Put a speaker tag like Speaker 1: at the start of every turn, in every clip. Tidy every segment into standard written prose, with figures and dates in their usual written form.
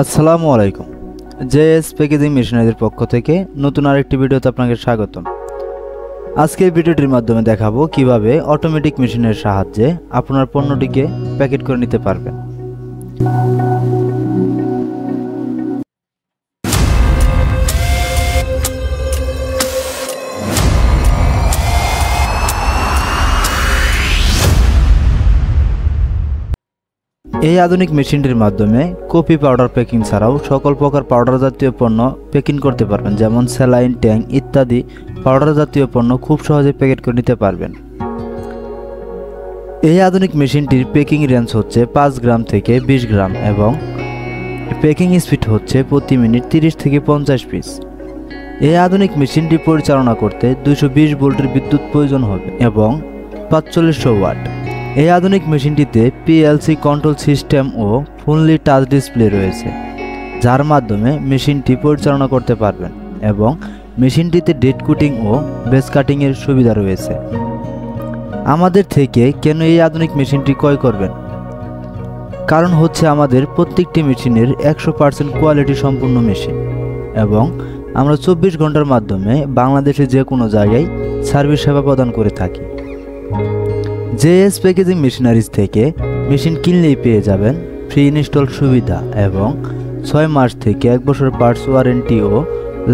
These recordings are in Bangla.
Speaker 1: আসসালামু আলাইকুম। জেএস প্যাকেজিং মেশিনারির পক্ষ থেকে নতুন আরেকটি ভিডিওতে আপনাকে স্বাগতম। আজকে এই ভিডিওটির মাধ্যমে দেখাবো কিভাবে অটোমেটিক মেশিনের সাহায্যে আপনার পণ্যটিকে প্যাকেট করে নিতে পারবেন। এই আধুনিক মেশিনটির মাধ্যমে কফি পাউডার প্যাকিং ছাড়াও সকল প্রকার পাউডার জাতীয় পণ্য প্যাকিং করতে পারবেন, যেমন স্যালাইন, ট্যাঙ্ক ইত্যাদি পাউডার জাতীয় পণ্য খুব সহজে প্যাকেট করে নিতে পারবেন। এই আধুনিক মেশিনটির প্যাকিং রেঞ্জ হচ্ছে 5 গ্রাম থেকে 20 গ্রাম এবং প্যাকিং স্পিড হচ্ছে প্রতি মিনিট 30 থেকে 50 পিস। এই আধুনিক মেশিনটি পরিচালনা করতে 220 ভোল্টের বিদ্যুৎ প্রয়োজন হবে এবং 4500 ওয়াট। এই আধুনিক মেশিনটিতে পিএলসি কন্ট্রোল সিস্টেম ও ফুললি টাচ ডিসপ্লে রয়েছে, যার মাধ্যমে মেশিনটি পরিচালনা করতে পারবেন এবং মেশিনটিতে ডেট কুটিং ও বেস কাটিংয়ের সুবিধা রয়েছে। আমাদের থেকে কেন এই আধুনিক মেশিনটি ক্রয় করবেন? কারণ হচ্ছে আমাদের প্রত্যেকটি মেশিনের 100% কোয়ালিটি সম্পূর্ণ মেশিন এবং আমরা 24 ঘন্টার মাধ্যমে বাংলাদেশে যে কোনো জায়গায় সার্ভিস সেবা প্রদান করে থাকি। জেএস প্যাকেজিং মেশিনারিজ থেকে মেশিন কিনলেই পেয়ে যাবেন ফ্রি ইনস্টল সুবিধা এবং 6 মাস থেকে 1 বছর পার্টস ওয়ারেন্টি ও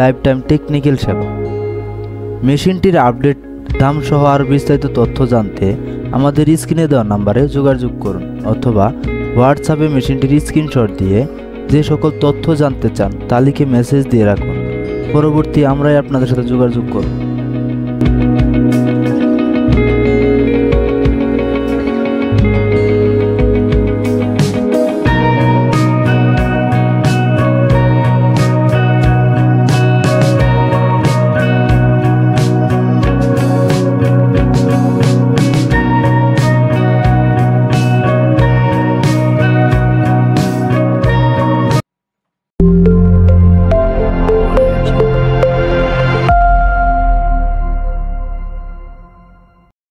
Speaker 1: লাইফ টাইম টেকনিক্যাল সেবা। মেশিনটির আপডেট দাম সহ আরও বিস্তারিত তথ্য জানতে আমাদের স্ক্রিনে দেওয়া নাম্বারে যোগাযোগ করুন অথবা হোয়াটসঅ্যাপে মেশিনটির স্ক্রিনশট দিয়ে যে সকল তথ্য জানতে চান তা লিখে মেসেজ দিয়ে রাখুন। পরবর্তী আমরাই আপনাদের সাথে যোগাযোগ করব।